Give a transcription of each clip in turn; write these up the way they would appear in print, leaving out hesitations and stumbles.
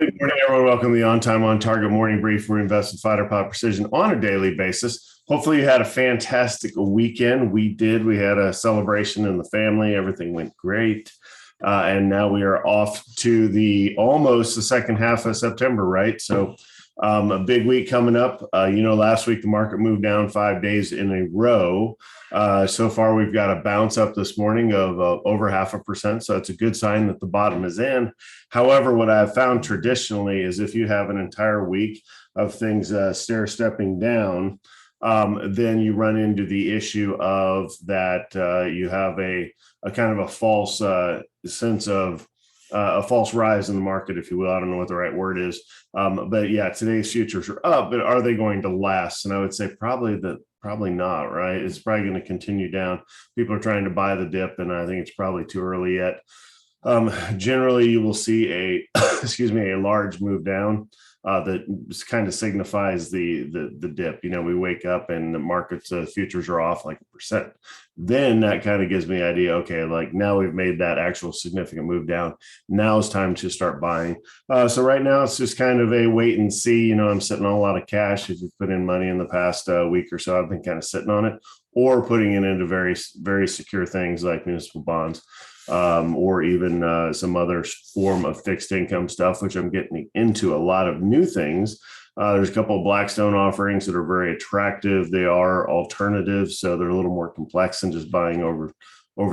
Good morning, everyone. Welcome to the On Time, On Target Morning Brief. We invest in fighter pilot precision on a daily basis. Hopefully, you had a fantastic weekend. We did. We had a celebration in the family. Everything went great. And now we are off to almost the second half of September, right? So a big week coming up. Last week the market moved down 5 days in a row. So far, we've got a bounce up this morning of over 0.5%. So it's a good sign that the bottom is in. However, what I've found traditionally is if you have an entire week of things stair-stepping down, then you run into the issue of that you have a kind of a false sense of a false rise in the market, if you will. I don't know what the right word is. But yeah, today's futures are up, but are they going to last? And I would say probably not, right? It's probably going to continue down. People are trying to buy the dip, and I think it's probably too early yet. Generally, you will see a large move down that kind of signifies the dip. We wake up and the market's futures are off like 1%. Then that kind of gives me an idea. Okay, like now we've made that actual significant move down. Now it's time to start buying. So right now it's just kind of a wait and see. I'm sitting on a lot of cash. If you've put in money in the past week or so, I've been kind of sitting on it or putting it into very, very secure things like municipal bonds. Or even some other form of fixed income stuff, which I'm getting into a lot of new things. There's a couple of Blackstone offerings that are very attractive. They are alternatives, so they're a little more complex than just buying over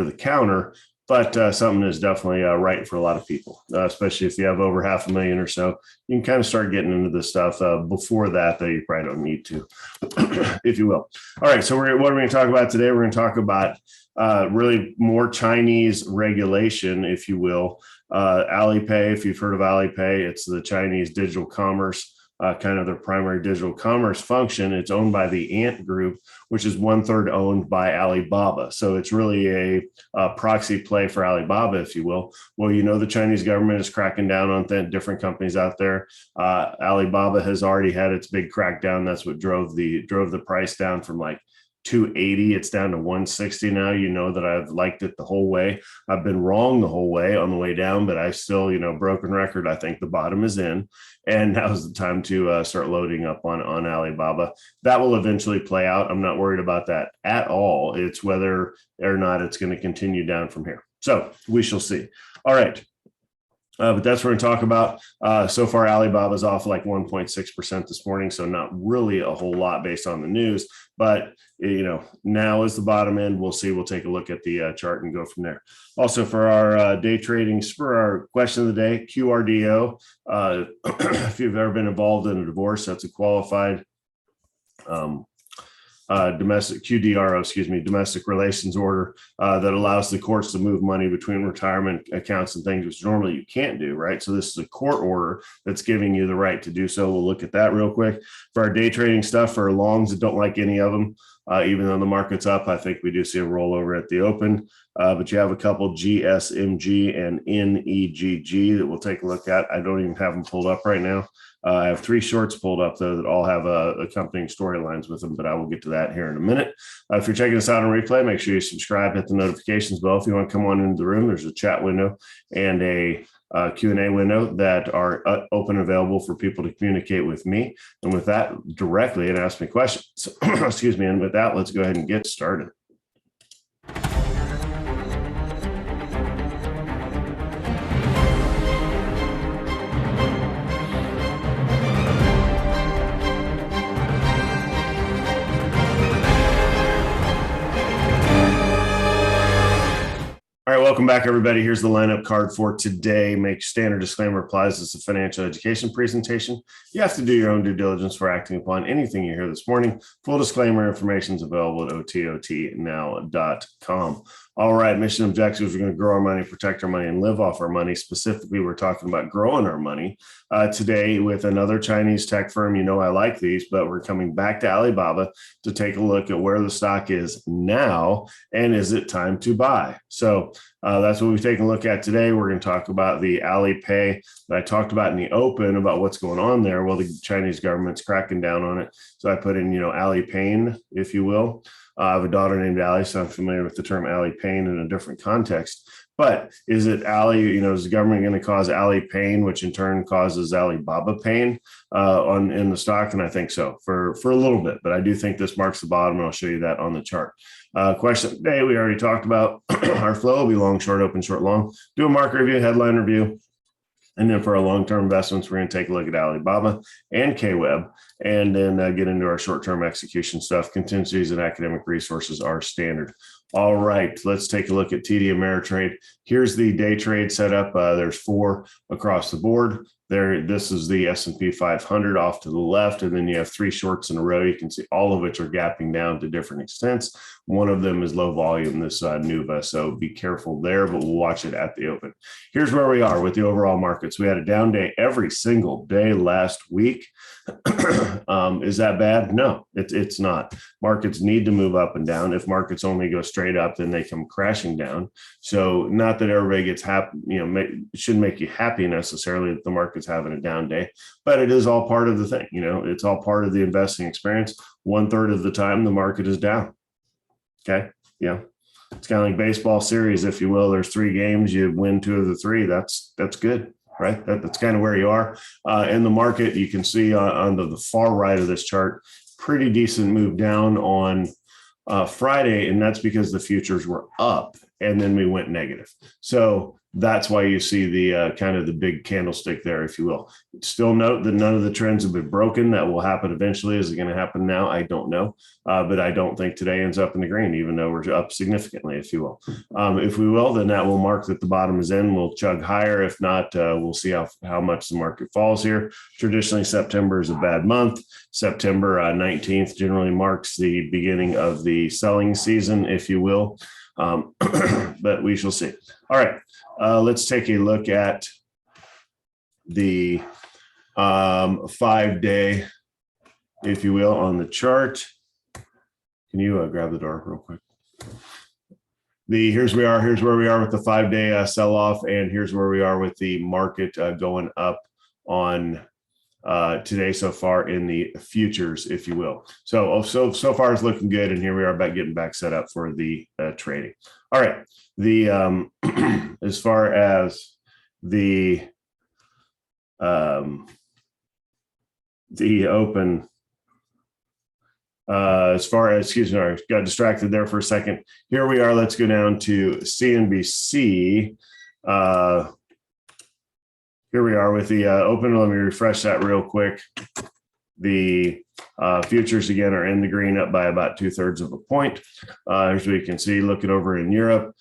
the counter. But something is definitely right for a lot of people, especially if you have over 500,000 or so. You can kind of start getting into this stuff before that, though you probably don't need to, if you will. All right, so what are we going to talk about today? We're going to talk about really more Chinese regulation, if you will. Alipay, if you've heard of Alipay, it's the Chinese digital commerce, kind of their primary digital commerce function. It's owned by the Ant Group, which is 1/3 owned by Alibaba. So it's really a proxy play for Alibaba, if you will. Well, the Chinese government is cracking down on different companies out there. Alibaba has already had its big crackdown. That's what drove the price down from like 280. It's down to 160 now. That I've liked it the whole way. I've been wrong the whole way on the way down, but I still, broken record. I think the bottom is in, and now's the time to start loading up on Alibaba. That will eventually play out. I'm not worried about that at all. It's whether or not it's going to continue down from here. So we shall see. All right. But that's what we're going to talk about. So far, Alibaba's off like 1.6% this morning, so not really a whole lot based on the news. But, now is the bottom end. We'll see. We'll take a look at the chart and go from there. Also, for our day trading, for our question of the day, QDRO. If you've ever been involved in a divorce, that's a qualified domestic QDRO, domestic relations order that allows the courts to move money between retirement accounts and things, which normally you can't do, right? So this is a court order that's giving you the right to do so. We'll look at that real quick. For our day trading stuff, for longs that don't like any of them, even though the market's up, I think we do see a rollover at the open. But you have a couple GSMG and NEGG that we'll take a look at. I don't even have them pulled up right now. I have 3 shorts pulled up, though, that all have accompanying storylines with them, but I will get to that here in a minute. If you're checking us out on replay, make sure you subscribe, hit the notifications bell. If you want to come on into the room, there's a chat window and a Q&A window that are open and available for people to communicate with me and with that directly and ask me questions. Excuse me. And with that, let's go ahead and get started. All right, welcome back, everybody. Here's the lineup card for today. Make standard disclaimer applies. It's a financial education presentation. You have to do your own due diligence for acting upon anything you hear this morning. Full disclaimer information is available at ototnow.com. All right, mission objectives. We're going to grow our money, protect our money, and live off our money. Specifically, we're talking about growing our money today with another Chinese tech firm. I like these, but we're coming back to Alibaba to take a look at where the stock is now and is it time to buy. So that's what we've taken a look at today. We're going to talk about the Alipay that I talked about in the open about what's going on there. Well, the Chinese government's cracking down on it. So I put in, Alipay, if you will. I have a daughter named Allie, so I'm familiar with the term Alipay in a different context. But is it is the government going to cause Ali pain, which in turn causes Alibaba pain in the stock? And I think so for a little bit, but I do think this marks the bottom, and I'll show you that on the chart. Question today, we already talked about our flow will be long, short, open, short, long. Do a market review, headline review. And then for our long-term investments, we're going to take a look at Alibaba and KWeb, and then get into our short-term execution stuff. Contingencies and academic resources are standard. All right, let's take a look at TD Ameritrade. Here's the day trade setup. There's 4 across the board. This is the S&P 500 off to the left, and then you have 3 shorts in a row. You can see all of which are gapping down to different extents. One of them is low volume, this NUVA, so be careful there, but we'll watch it at the open. Here's where we are with the overall markets. We had a down day every single day last week. Is that bad? No, it's not. Markets need to move up and down. If markets only go straight up, then they come crashing down. So not that everybody gets happy, it shouldn't make you happy necessarily that the market's having a down day, but it is all part of the thing. It's all part of the investing experience. 1/3 of the time the market is down. Okay. Yeah. It's kind of like baseball series, if you will. There's 3 games, you win 2 of the 3. That's good, right? That's kind of where you are. In the market, you can see on the far right of this chart, pretty decent move down on Friday, and that's because the futures were up and then we went negative. So that's why you see the kind of the big candlestick there, if you will. Still note that none of the trends have been broken. That will happen eventually. Is it going to happen now? I don't know. But I don't think today ends up in the green, even though we're up significantly, if you will. If we will, then that will mark that the bottom is in. We'll chug higher. If not, we'll see how much the market falls here. Traditionally, September is a bad month. September 19th generally marks the beginning of the selling season, if you will. But we shall see. All right. Let's take a look at the 5-day, if you will, on the chart. Can you grab the door real quick? Here's where we are with the 5-day sell-off, and here's where we are with the market going up on today so far in the futures, if you will. So far it's looking good, and here we are about getting back set up for the trading. All right, as far as the open, excuse me, I got distracted there for a second. Here we are. Let's go down to CNBC. Here we are with the open. Let me refresh that real quick. The futures again are in the green, up by about 2/3 of a point. As we can see, looking over in Europe,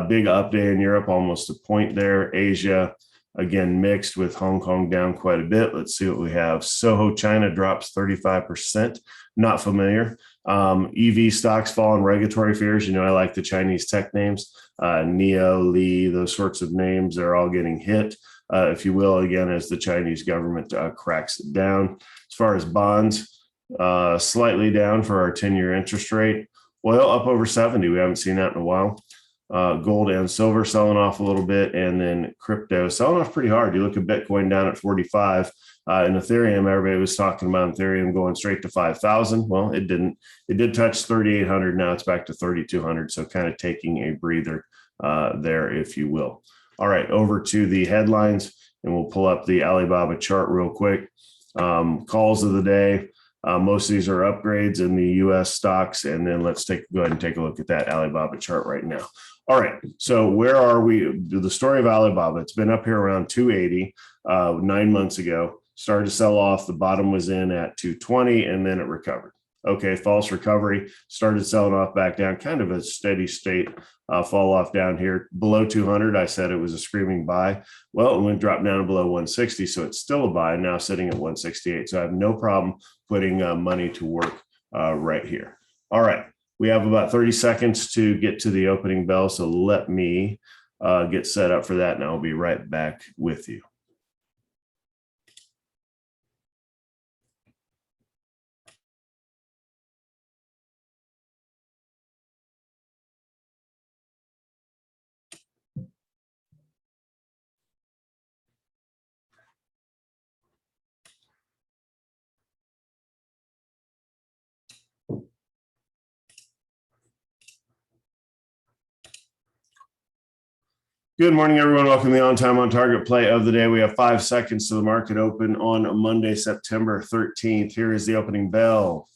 big up day in Europe, almost a point there. Asia, again, mixed with Hong Kong down quite a bit. Let's see what we have. Soho, China drops 35%. Not familiar. EV stocks fall on regulatory fears. I like the Chinese tech names, NIO, Li, those sorts of names. They're all getting hit, if you will, again, as the Chinese government cracks it down. As far as bonds, slightly down for our 10-year interest rate. Oil up over 70. We haven't seen that in a while. Gold and silver selling off a little bit, and then crypto selling off pretty hard. You look at Bitcoin down at 45, and Ethereum, everybody was talking about Ethereum going straight to 5,000. Well, it didn't. It did touch 3,800. Now it's back to 3,200. So kind of taking a breather there, if you will. All right, over to the headlines, and we'll pull up the Alibaba chart real quick. Calls of the day. Most of these are upgrades in the U.S. stocks, and then let's go ahead and take a look at that Alibaba chart right now. All right, so where are we? The story of Alibaba, it's been up here around 280 9 months ago, started to sell off. The bottom was in at 220, and then it recovered. Okay, false recovery, started selling off back down, kind of a steady state fall off down here. Below 200, I said it was a screaming buy. Well, it went drop down below 160, so it's still a buy, now sitting at 168. So I have no problem putting money to work right here. All right, we have about 30 seconds to get to the opening bell, so let me get set up for that, and I'll be right back with you. Good morning, everyone. Welcome to the On Time On Target play of the day. We have 5 seconds to the market open on Monday, September 13th. Here is the opening bell.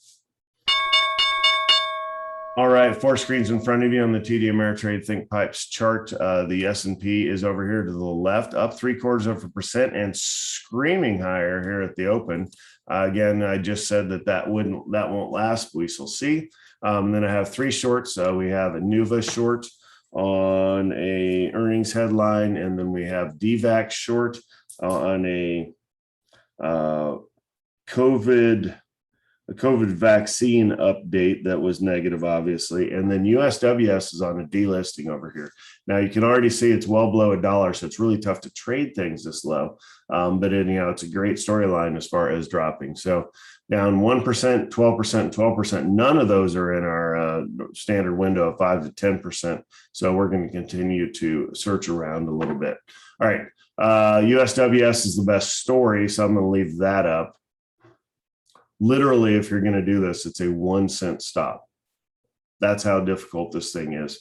All right, 4 screens in front of you on the TD Ameritrade Think Pipes chart. The S&P is over here to the left, up 0.75% and screaming higher here at the open. Again, I just said that won't last. We shall see. Then I have 3 shorts. We have a Nuva short on a earnings headline, and then we have DVAC short on a COVID vaccine update that was negative, obviously. And then USWS is on a delisting over here. Now you can already see it's well below $1, so it's really tough to trade things this low. But anyhow, it's a great storyline as far as dropping. So down 1%, 12%, 12%. None of those are in our standard window of 5 to 10%. So we're going to continue to search around a little bit. All right. USWS is the best story, so I'm going to leave that up. Literally, if you're going to do this, it's a 1 cent stop. That's how difficult this thing is.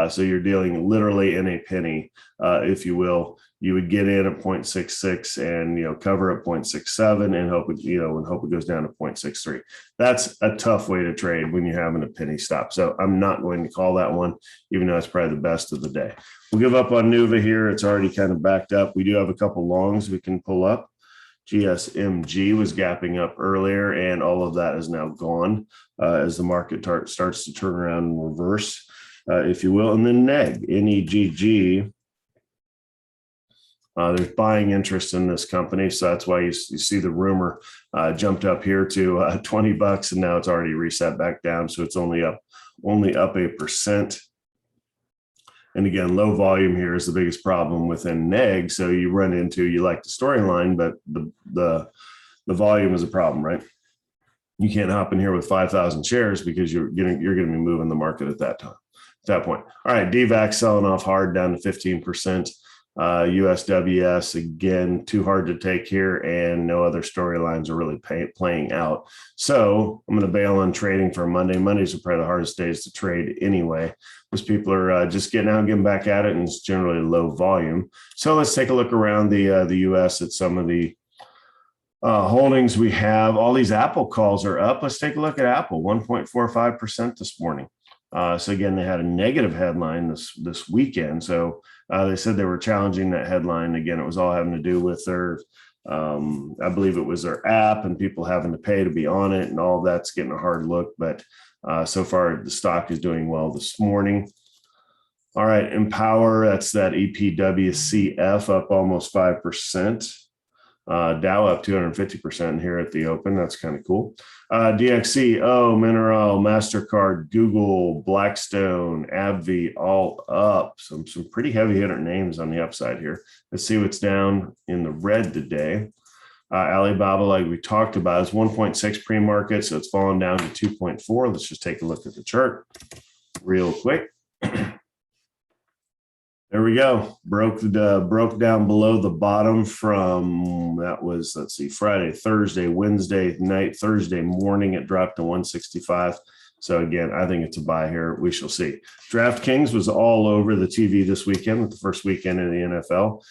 So you're dealing literally in a penny, if you will. You would get in at 0.66 and cover at 0.67 and hope it goes down to 0.63. That's a tough way to trade when you're having a penny stop. So I'm not going to call that one, even though it's probably the best of the day. We'll give up on Nuva here. It's already kind of backed up. We do have a couple longs we can pull up. GSMG was gapping up earlier, and all of that is now gone as the market starts to turn around and reverse, if you will. And then NEGG, there's buying interest in this company, so that's why you see the rumor jumped up here to $20, and now it's already reset back down, so it's only up 1%. And again, low volume here is the biggest problem within NEG. So you like the storyline, but the volume is a problem, right? You can't hop in here with 5,000 shares because you're going to be moving the market at that point. All right, DVAC selling off hard down to 15%. USWS, again, too hard to take here, and no other storylines are really playing out. So I'm going to bail on trading for Monday. Mondays are probably the hardest days to trade anyway, because people are just getting out and getting back at it, and it's generally low volume. So let's take a look around the U.S. at some of the holdings we have. All these Apple calls are up. Let's take a look at Apple, 1.45% this morning. So again, they had a negative headline this weekend. So they said they were challenging that headline. Again, it was all having to do with their, I believe it was their app and people having to pay to be on it, and all that's getting a hard look. But so far, the stock is doing well this morning. All right, Empower, that's that EPWCF, up almost 5%. Dow up 250% here at the open. That's kind of cool. DXC, Mineral, MasterCard, Google, Blackstone, AbbVie, all up. Some pretty heavy hitter names on the upside here. Let's see what's down in the red today. Alibaba, like we talked about, is 1.6 pre-market, so it's fallen down to 2.4. Let's just take a look at the chart real quick. There we go. Broke down below the bottom from, that was, let's see, Friday, Thursday, Wednesday night, Thursday morning, it dropped to 165. So again, I think it's a buy here. We shall see. DraftKings was all over the TV this weekend with the first weekend in the NFL,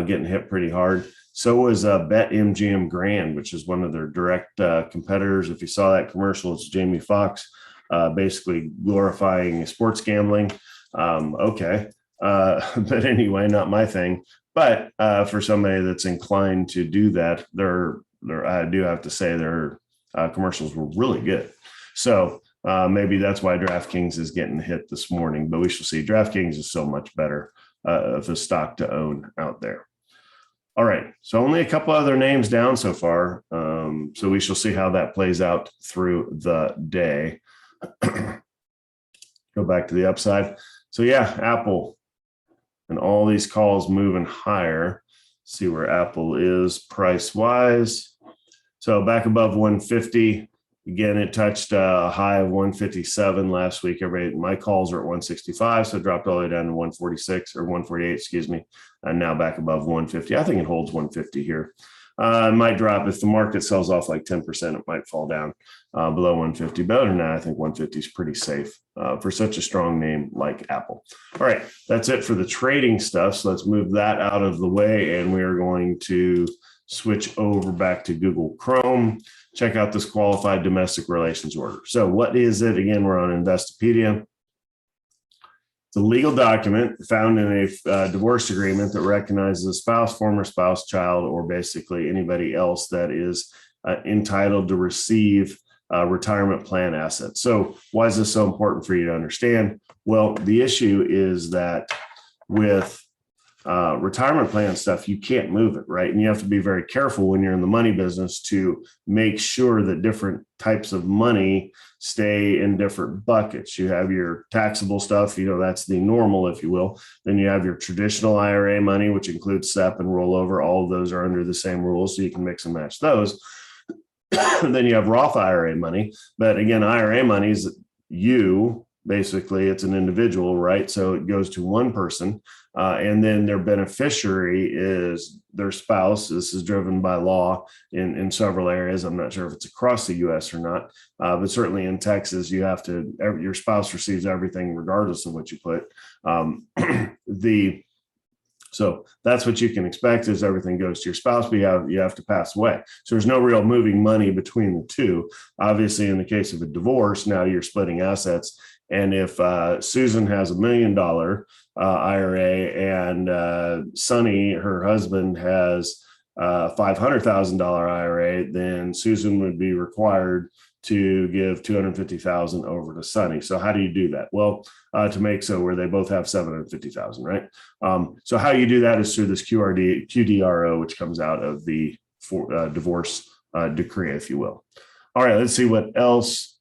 getting hit pretty hard. So was BetMGM Grand, which is one of their direct competitors. If you saw that commercial, it's Jamie Foxx basically glorifying sports gambling. Okay. But anyway, not my thing. But for somebody that's inclined to do that, I do have to say their commercials were really good. So maybe that's why DraftKings is getting hit this morning. But we shall see. DraftKings is so much better of a stock to own out there. All right. So only a couple other names down so far. So we shall see how that plays out through the day. Go back to the upside. So yeah, Apple. And all these calls moving higher. See where Apple is price-wise. So back above 150. Again, it touched a high of 157 last week. My calls are at 165, so it dropped all the way down to 146 or 148, excuse me. And now back above 150. I think it holds 150 here. It might drop if the market sells off like 10%. It might fall down below 150. But other than that, I think 150 is pretty safe for such a strong name like Apple. All right, that's it for the trading stuff. So let's move that out of the way, and we are going to switch over back to Google Chrome. Check out this qualified domestic relations order. So what is it? Again, we're on Investopedia. It's a legal document found in a divorce agreement that recognizes a spouse, former spouse, child, or basically anybody else that is entitled to receive retirement plan assets. So why is this so important for you to understand? Well, the issue is that with retirement plan stuff, you can't move it, right? And you have to be very careful when you're in the money business to make sure that different types of money stay in different buckets. You have your taxable stuff, that's the normal, if you will. Then you have your traditional IRA money, which includes SEP and rollover. All of those are under the same rules, so you can mix and match those. And then you have Roth IRA money. But again, IRA money is basically, it's an individual, right? So it goes to one person, and then their beneficiary is their spouse. This is driven by law in several areas. I'm not sure if it's across the U.S. or not, but certainly in Texas, your spouse receives everything regardless of what you put. So that's what you can expect, is everything goes to your spouse, but you have to pass away. So there's no real moving money between the two. Obviously, in the case of a divorce, now you're splitting assets. And if Susan has $1 million IRA and Sonny, her husband, has $500,000 IRA, then Susan would be required to give $250,000 over to Sonny. So how do you do that? Well, to make so where they both have $750,000, right? So how you do that is through this QDRO, which comes out of the divorce decree, if you will. All right, let's see what else.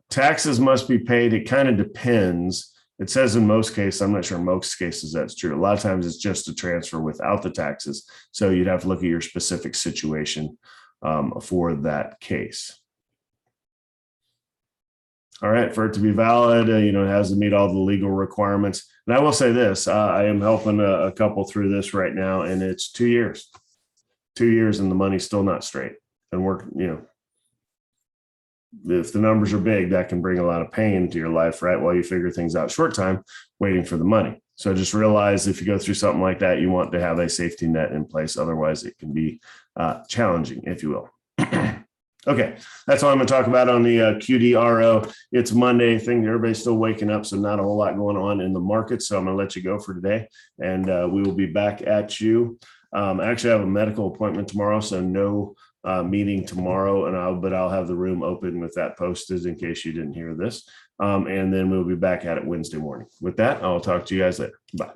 Taxes must be paid. It kind of depends. It says in most cases, I'm not sure in most cases that's true. A lot of times it's just a transfer without the taxes. So you'd have to look at your specific situation for that case. All right, for it to be valid, it has to meet all the legal requirements. And I will say this, I am helping a couple through this right now, and it's 2 years. 2 years and the money's still not straight. And we're, if the numbers are big, that can bring a lot of pain to your life, right? While you figure things out short time, waiting for the money. So just realize if you go through something like that, you want to have a safety net in place. Otherwise, it can be challenging, if you will. Okay, that's all I'm going to talk about on the QDRO. It's Monday thing. Everybody's still waking up, so not a whole lot going on in the market. So I'm going to let you go for today, and we will be back at you. I actually have a medical appointment tomorrow, so no meeting tomorrow, but I'll have the room open with that posted in case you didn't hear this. And then we'll be back at it Wednesday morning. With that, I'll talk to you guys later. Bye.